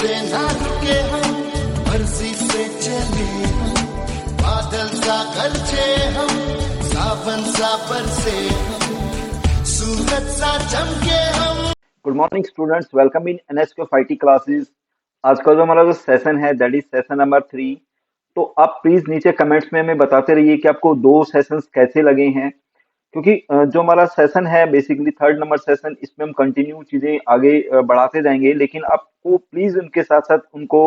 से ना रुके हम, मर्जी से चले हम, बादल सा गरजे हम, सावन सा बरसे हम, सूरज सा चमके हम। Good morning students, welcome in NSQ फाइटी classes. आज का जो हमारा जो सेशन है दैट इज सेशन नंबर 3। तो आप प्लीज नीचे कमेंट्स में हमें बताते रहिए कि आपको दो सेशंस कैसे लगे हैं, क्योंकि जो हमारा सेशन है बेसिकली थर्ड नंबर सेशन, इसमें हम कंटिन्यू चीजें आगे बढ़ाते जाएंगे, लेकिन आपको प्लीज उनके साथ साथ उनको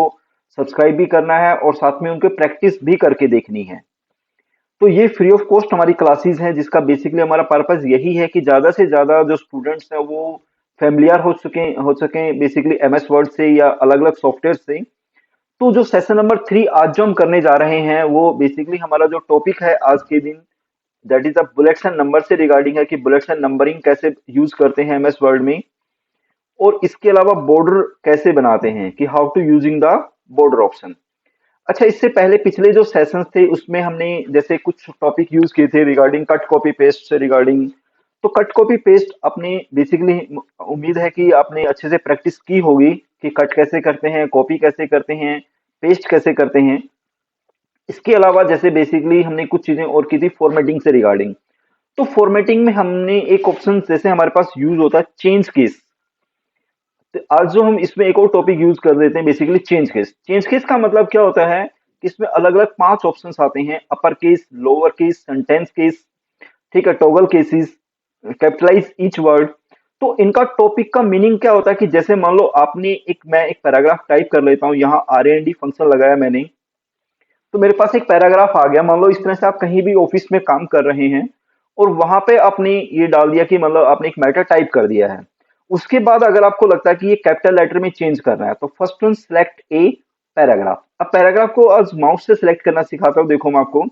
सब्सक्राइब भी करना है और साथ में उनके प्रैक्टिस भी करके देखनी है। तो ये फ्री ऑफ कॉस्ट हमारी क्लासेस हैं, जिसका बेसिकली हमारा पर्पस यही है कि ज्यादा से ज्यादा जो स्टूडेंट्स हैं वो फेमिलियर हो सके बेसिकली एमएस वर्ड से या अलग अलग सॉफ्टवेयर से। तो जो सेशन नंबर 3 आज जो हम करने जा रहे हैं वो बेसिकली हमारा जो टॉपिक है आज के दिन that is the bullets and number से रिगार्डिंग है कि बुलेट्स एंड नंबरिंग कैसे यूज करते हैं एमएस वर्ड में, और इसके अलावा बॉर्डर कैसे बनाते हैं कि how to using the border option. अच्छा, इससे पहले पिछले जो सेशंस थे उसमें हमने जैसे कुछ टॉपिक यूज किए थे रिगार्डिंग कट कॉपी पेस्ट से रिगार्डिंग। तो कट कॉपी पेस्ट अपने बेसिकली उम्मीद है कि आपने अच्छे से प्रैक्टिस की होगी कि कट कैसे करते हैं, कॉपी कैसे करते हैं, पेस्ट कैसे करते हैं। इसके अलावा जैसे बेसिकली हमने कुछ चीजें और की थी फॉर्मेटिंग से रिगार्डिंग। तो फॉर्मेटिंग में हमने एक ऑप्शन जैसे हमारे पास यूज होता है चेंज केस। तो आज जो हम इसमें एक और टॉपिक यूज कर देते हैं basically change case. Change case का मतलब क्या होता है कि इसमें अलग अलग 5 ऑप्शंस आते हैं, upper case, lower case, sentence case, ठीक है, toggle cases, capitalise each word. तो इनका टॉपिक का मीनिंग क्या होता है कि जैसे मान लो आपने मैं एक पैराग्राफ टाइप कर लेता हूं, यहाँ RAND फंक्शन लगाया मैंने, तो मेरे पास एक पैराग्राफ आ गया। मान लो इस तरह से आप कहीं भी ऑफिस में काम कर रहे हैं और वहां पे आपने ये डाल दिया कि मतलब आपने एक मैटर टाइप कर दिया है। उसके बाद अगर आपको लगता है कि ये कैपिटल लेटर में चेंज करना है तो first one select a paragraph. अब पैराग्राफ को आज माउस से सिलेक्ट करना सिखाता हूं। देखो मैं आपको,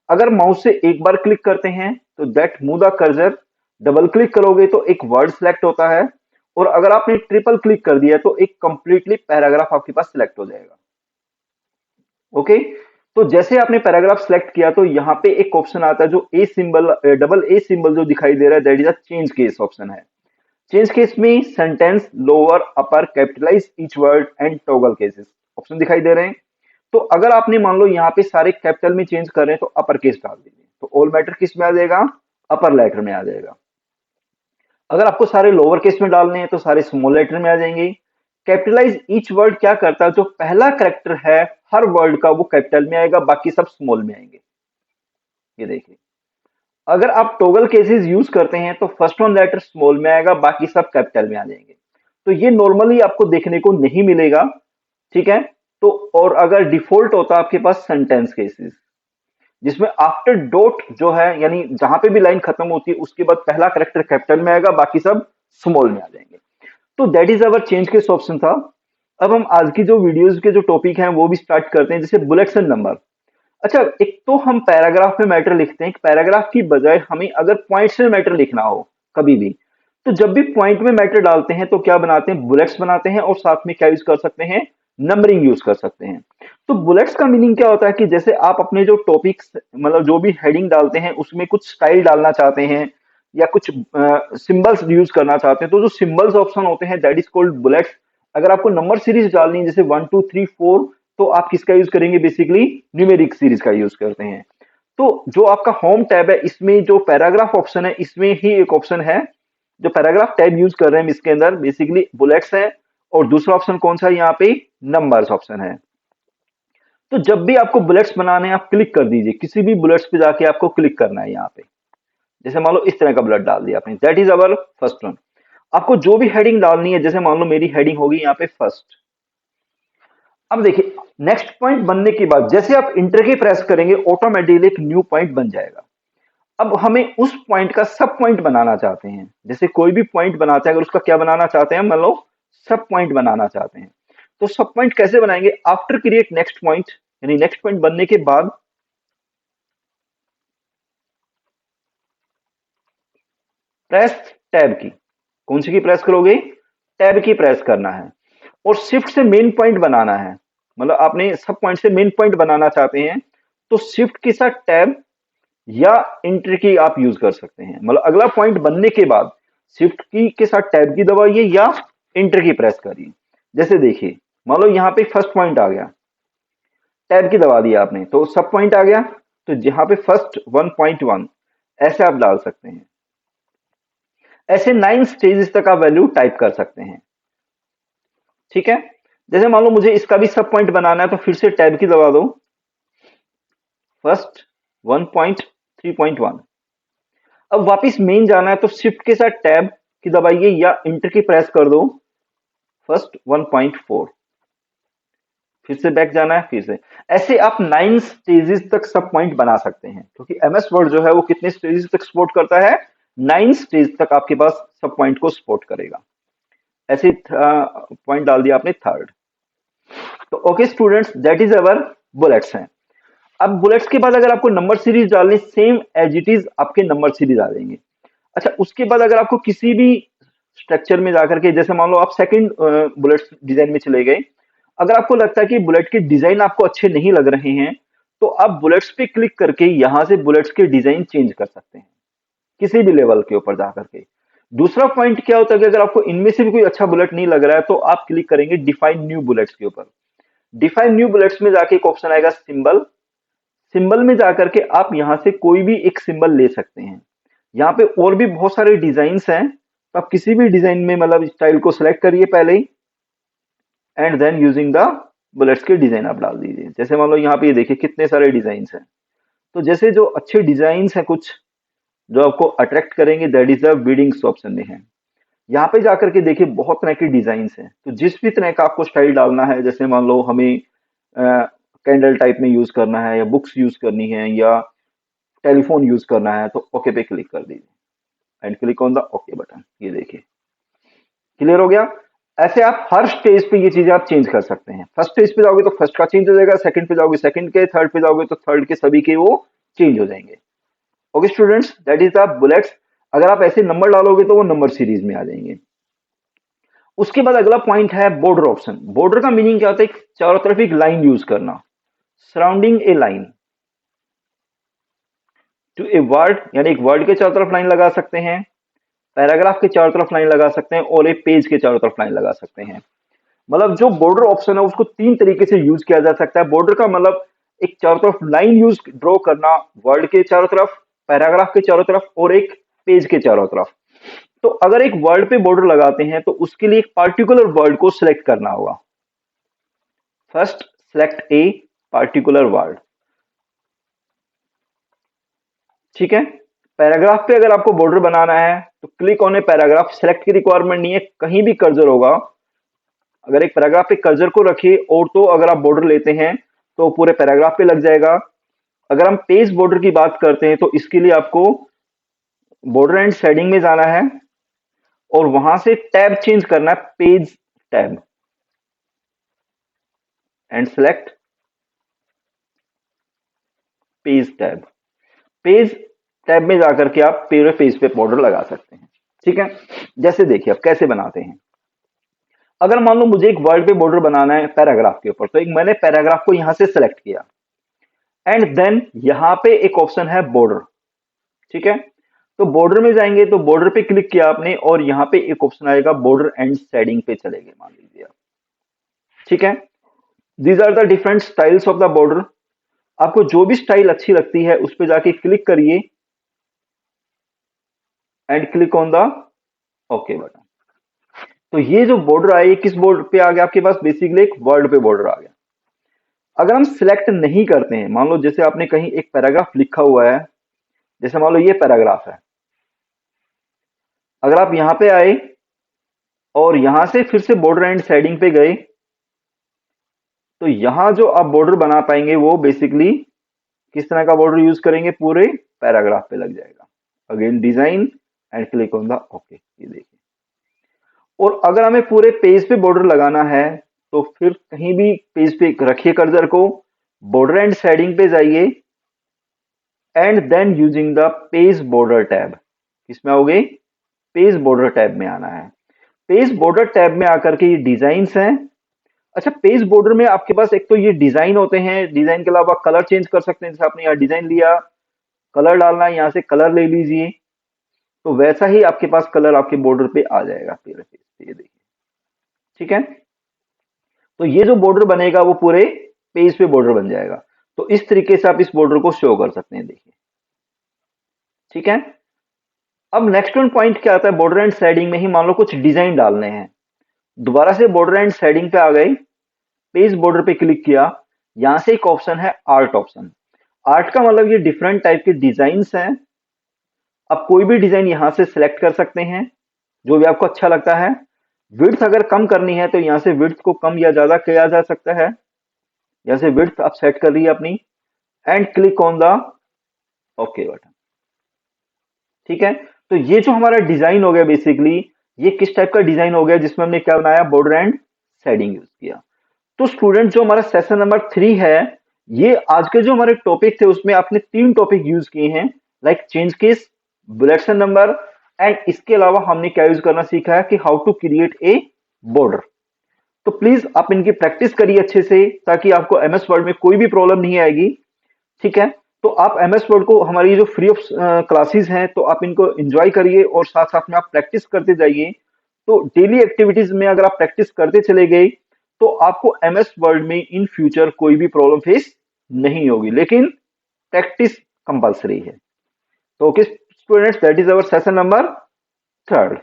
अगर माउस से एक बार क्लिक करते हैं तो that move the cursor, double click करोगे तो एक वर्ड सिलेक्ट होता है, और अगर आपने ट्रिपल क्लिक कर दिया तो एक कंप्लीटली पैराग्राफ आपके पास सिलेक्ट हो जाएगा। ओके, तो जैसे आपने पैराग्राफ सिलेक्ट किया तो यहाँ पे एक ऑप्शन आता है जो A symbol, double A symbol जो दिखाई दे रहा है that is a change case option है। चेंज केस में sentence, lower, upper, capitalise each word and toggle cases option दिखाई दे रहे हैं। तो अगर आपने मान लो यहाँ पे सारे कैपिटल में चेंज कर रहे हैं तो अपर केस डाल दीजिए, तो ऑल मैटर किस में आ जाएगा, अपर लेटर में आ जाएगा। अगर आपको सारे लोअर केस में डालने हैं तो सारे स्मॉल लेटर में आ जाएंगे। कैपिटलाइज ईच वर्ड क्या करता है, जो पहला कैरेक्टर है हर वर्ड का वो कैपिटल में आएगा, बाकी सब स्मॉल में आएंगे। ये देखिए, अगर आप टॉगल केसेस यूज करते हैं तो फर्स्ट वन लेटर स्मॉल में आएगा, बाकी सब कैपिटल में आ जाएंगे। तो ये नॉर्मली आपको देखने को नहीं मिलेगा, ठीक है। तो और अगर डिफॉल्ट होता आपके पास सेंटेंस केसेस, जिसमें आफ्टर डॉट जो है यानी जहां पे भी लाइन खत्म होती है उसके बाद पहला कैरेक्टर कैपिटल में आएगा, बाकी सब स्मॉल में आ जाएंगे। तो that is our change case option था। अब हम आज की जो वीडियोस के जो टॉपिक हैं वो भी स्टार्ट करते हैं, जैसे बुलेट्स एंड नंबर। अच्छा, एक तो हम पैराग्राफ में मैटर लिखते हैं, पैराग्राफ की बजाय हमें अगर पॉइंट से मैटर लिखना हो कभी भी, तो जब भी पॉइंट में मैटर डालते हैं तो क्या बनाते हैं, बुलेट्स बनाते हैं, और साथ में क्या यूज कर सकते हैं, नंबरिंग यूज कर सकते हैं। तो बुलेट्स का मीनिंग क्या होता है कि जैसे आप अपने जो टॉपिक्स मतलब जो भी हेडिंग डालते हैं उसमें कुछ स्टाइल डालना चाहते हैं या कुछ सिंबल्स यूज करना चाहते हैं, तो जो सिंबल्स ऑप्शन होते हैं दैट इज कॉल्ड बुलेट्स। अगर आपको नंबर सीरीज डालनी है जैसे 1 2 3 4, तो आप किसका यूज करेंगे, बेसिकली न्यूमेरिक सीरीज का यूज करते हैं। तो जो आपका होम टैब है इसमें जो पैराग्राफ ऑप्शन है इसमें ही एक ऑप्शन है, जो पैराग्राफ टैब यूज कर रहे हैं इसके अंदर बेसिकली बुलेट्स है, और दूसरा ऑप्शन कौन सा है, यहाँ पे नंबर्स ऑप्शन है। तो जब भी आपको बुलेट्स बनाने हैं आप क्लिक कर दीजिए, किसी भी बुलेट्स पे जाके आपको क्लिक करना है यहाँ पे। जैसे मान लो इस तरह का बुलेट डाल दिया आपने, that is our first one. आपको जो भी हेडिंग डालनी है, जैसे मान लो मेरी हेडिंग होगी यहाँ पे फर्स्ट। अब देखिए, नेक्स्ट पॉइंट बनने के बाद जैसे आप इंटर की प्रेस करेंगे ऑटोमेटिकली एक न्यू पॉइंट बन जाएगा। अब हमें उस पॉइंट का सब पॉइंट बनाना चाहते हैं, जैसे कोई भी पॉइंट बनाते हैं अगर उसका क्या बनाना चाहते हैं, मान लो सब पॉइंट बनाना चाहते हैं, तो सब पॉइंट कैसे बनाएंगे, आफ्टर क्रिएट नेक्स्ट पॉइंट, यानी नेक्स्ट पॉइंट बनने के बाद प्रेस टैब की, कौन सी की प्रेस करोगे, टैब की प्रेस करना है, और शिफ्ट से मेन पॉइंट बनाना है। मतलब आपने सब पॉइंट से मेन पॉइंट बनाना चाहते हैं तो शिफ्ट के साथ टैब या इंटर की आप यूज कर सकते हैं। मतलब अगला पॉइंट बनने के बाद शिफ्ट की के साथ टैब की दबाइए या इंटर की प्रेस करिए। जैसे देखिए मान लो यहाँ पे फर्स्ट पॉइंट आ गया, टैब की दबा दिया आपने तो सब पॉइंट आ गया, तो यहाँ पे फर्स्ट 1.1 ऐसे आप डाल सकते हैं। ऐसे 9 स्टेजेस तक आप वैल्यू टाइप कर सकते हैं। ठीक है, जैसे मान लो मुझे इसका भी सब पॉइंट बनाना है तो फिर से टैब की दबा दो, फर्स्ट 1.3.1। अब वापिस मेन जाना है तो शिफ्ट के साथ टैब की दबाइए या इंटर की प्रेस कर दो, फर्स्ट 1.4। फिर से बैक जाना है, फिर से ऐसे आप 9 स्टेजेस तक सब पॉइंट बना सकते हैं, क्योंकि एमएस वर्ड जो है वो कितने स्टेजेस तक सपोर्ट करता है, 9 स्टेज तक आपके पास सब पॉइंट को सपोर्ट करेगा। ऐसे पॉइंट डाल दिया आपने थर्ड। तो okay students, that is our bullets हैं। अब बुलेट्स के बाद अगर आपको नंबर सीरीज डालनी, सेम एज इट इज आपके नंबर सीरीज आ जाएंगे। अच्छा, उसके बाद अगर आपको किसी भी स्ट्रक्चर में जाकर के, जैसे मान लो आप सेकंड बुलेट्स डिजाइन में चले गए, अगर आपको लगता है कि बुलेट के डिजाइन आपको अच्छे नहीं लग रहे हैं, तो आप बुलेट्स पे क्लिक करके यहां से बुलेट्स के डिजाइन चेंज कर सकते हैं किसी भी लेवल के ऊपर जाकर के। दूसरा पॉइंट क्या होता है कि अगर आपको इनमें से भी कोई अच्छा बुलेट नहीं लग रहा है तो आप क्लिक करेंगे डिफाइन न्यू बुलेट्स के ऊपर। डिफाइन न्यू बुलेट्स में जाके एक ऑप्शन आएगा सिंबल, सिंबल में जाकर के आप यहां से कोई भी एक सिंबल ले सकते हैं। यहाँ पे और भी बहुत सारे डिजाइन हैं, तो आप किसी भी डिजाइन में मतलब स्टाइल को सिलेक्ट करिए पहले ही, and then using the bullets के डिजाइन आप डाल दीजिए। जैसे मान लो यहाँ पे ये देखिए कितने सारे डिजाइन हैं, तो जैसे जो अच्छे डिजाइन हैं कुछ जो आपको अट्रैक्ट करेंगे, that is the beadings option में है। यहाँ पे जाकर के देखिए बहुत तरह के डिजाइन हैं, तो जिस भी तरह का आपको स्टाइल डालना है, जैसे मान लो हमें कैंडल टाइप में यूज करना है, या बुक्स यूज करनी है, या टेलीफोन यूज करना है, तो ओके पे क्लिक कर दीजिए and click on the okay button. ये देखिए क्लियर हो गया। ऐसे आप हर स्टेज पे ये चीजें आप चेंज कर सकते हैं। फर्स्ट स्टेज पे जाओगे तो फर्स्ट का चेंज हो जाएगा, सेकंड पे जाओगे सेकंड के, थर्ड पे जाओगे तो थर्ड के, सभी के वो चेंज हो जाएंगे। Okay students, that is the bullets. अगर आप ऐसे नंबर डालोगे तो वो नंबर सीरीज में आ जाएंगे। उसके बाद अगला पॉइंट है बॉर्डर ऑप्शन। बॉर्डर का मीनिंग क्या होता है, चारों तरफ एक लाइन यूज करना, surrounding a line to a word, यानी एक वर्ड के चारों तरफ लाइन लगा सकते हैं, पैराग्राफ के चारों तरफ लाइन लगा सकते हैं, और एक पेज के चारों तरफ लाइन लगा सकते हैं। मतलब जो बॉर्डर ऑप्शन है उसको तीन तरीके से यूज किया जा सकता है। बॉर्डर का मतलब एक चारों तरफ लाइन यूज ड्रॉ करना, वर्ड के चारों तरफ, पैराग्राफ के चारों तरफ, और एक पेज के चारों तरफ। तो अगर एक वर्ड पे बॉर्डर लगाते हैं तो उसके लिए एक पार्टिकुलर वर्ड को सिलेक्ट करना होगा। First select a particular word. ठीक है, पैराग्राफ पे अगर आपको बॉर्डर बनाना है तो click on a paragraph, select की रिक्वायरमेंट नहीं है, कहीं भी कर्सर होगा। अगर एक पैराग्राफ पे कर्सर को रखिए और तो अगर आप बॉर्डर लेते हैं तो पूरे पैराग्राफ पे लग जाएगा। अगर हम पेज बॉर्डर की बात करते हैं तो इसके लिए आपको बॉर्डर एंड शेडिंग में जाना है और वहां से टैब चेंज करना है, page tab, and select page tab. Page tab में जाकर के आप पूरे पेज पे बॉर्डर लगा सकते हैं। ठीक है, जैसे देखिए आप कैसे बनाते हैं। अगर मान लो मुझे एक वर्ड पे बॉर्डर बनाना है पैराग्राफ के ऊपर, तो एक मैंने पैराग्राफ को यहां से सेलेक्ट किया, एंड देन यहां पे एक ऑप्शन है बॉर्डर। ठीक है, तो बॉर्डर में जाएंगे तो बॉर्डर पे क्लिक किया आपने और यहाँ पे एक ऑप्शन आएगा बॉर्डर एंड शेडिंग पे चले गए मान लीजिए आप। ठीक है, these are the different styles of the border. आपको जो भी स्टाइल अच्छी लगती है उस पर जाके क्लिक करिए and click on the okay button. तो ये जो बॉर्डर आया ये किस बॉर्डर पे आ गया आपके पास, बेसिकली एक वर्ड पे बॉर्डर आ गया। अगर हम सिलेक्ट नहीं करते हैं, मान लो जैसे आपने कहीं एक पैराग्राफ लिखा हुआ है, जैसे मान लो ये पैराग्राफ है, अगर आप यहां पे आए और यहां से फिर से बॉर्डर एंड शेडिंग पे गए तो यहां जो आप बॉर्डर बना पाएंगे वो बेसिकली किस तरह का बॉर्डर यूज करेंगे, पूरे पैराग्राफ पे लग जाएगा। Again design and click on the okay. ये देखिए, और अगर हमें पूरे पेज पे बॉर्डर लगाना है तो फिर कहीं भी पेज पे रखिए कर्सर को, बॉर्डर एंड शेडिंग पे जाइए, and then using the page border tab. किसमें आओगे, पेज बॉर्डर टैब में आना है। पेज बॉर्डर टैब में आकर के ये डिजाइन्स हैं। अच्छा, पेज बॉर्डर में आपके पास एक तो ये डिजाइन होते हैं, डिजाइन के अलावा कलर चेंज कर सकते हैं। जैसे आपने यहाँ डिजाइन लिया, कलर डालना है, यहाँ से कलर ले लीजिए, तो वैसा ही आपके पास कलर आपके बॉर्डर पे आ जाएगा पूरे पेज पे। ये देखिए, ठीक है। तो ये जो बॉर्डर बनेगा वो पूरे पेज पे बॉर्डर बन जाएगा। तो इस तरीके से आप इस बॉर्डर को शो कर सकते हैं, देखिए, ठीक है। अब नेक्स्ट वन पॉइंट क्या आता है, बॉर्डर एंड शेडिंग में ही मान लो कुछ डिजाइन डालने हैं। दोबारा से बॉर्डर एंड शेडिंग पे आ गए, पेज बॉर्डर पे क्लिक किया, यहां से एक ऑप्शन है आर्ट ऑप्शन। आर्ट का मतलब ये डिफरेंट टाइप के डिजाइन्स हैं। आप कोई भी डिजाइन यहां से सिलेक्ट कर सकते हैं, जो भी आपको अच्छा लगता है। विड्थ अगर कम करनी है तो यहाँ से विड्थ को कम या ज्यादा किया जा सकता है। यहाँ से विड्थ आप सेट कर रही है अपनी, and click on the okay button, ठीक है। तो ये जो हमारा डिजाइन हो गया, बेसिकली ये किस टाइप का डिजाइन हो गया, जिसमें हमने क्या बनाया, बॉर्डर एंड शेडिंग यूज किया। तो स्टूडेंट, जो हमारा सेशन नंबर 3 है, ये आज के जो हमारे टॉपिक थे उसमें आपने 3 टॉपिक यूज किए हैं, like change case, bullets and number, and इसके अलावा हमने क्या यूज करना सीखा है कि how to create a border. तो प्लीज आप इनकी प्रैक्टिस करिए अच्छे से, ताकि आपको एमएस वर्ड में कोई भी प्रॉब्लम नहीं आएगी, ठीक है। तो आप एमएस वर्ड को, हमारी जो फ्री ऑफ क्लासेस हैं, तो आप इनको एंजॉय करिए और साथ साथ में आप प्रैक्टिस करते जाइए। तो डेली एक्टिविटीज में अगर आप प्रैक्टिस करते चले गए तो आपको एमएस वर्ड में इन फ्यूचर कोई भी प्रॉब्लम फेस नहीं होगी, लेकिन प्रैक्टिस कंपलसरी है। तो okay students, that is our session number 3।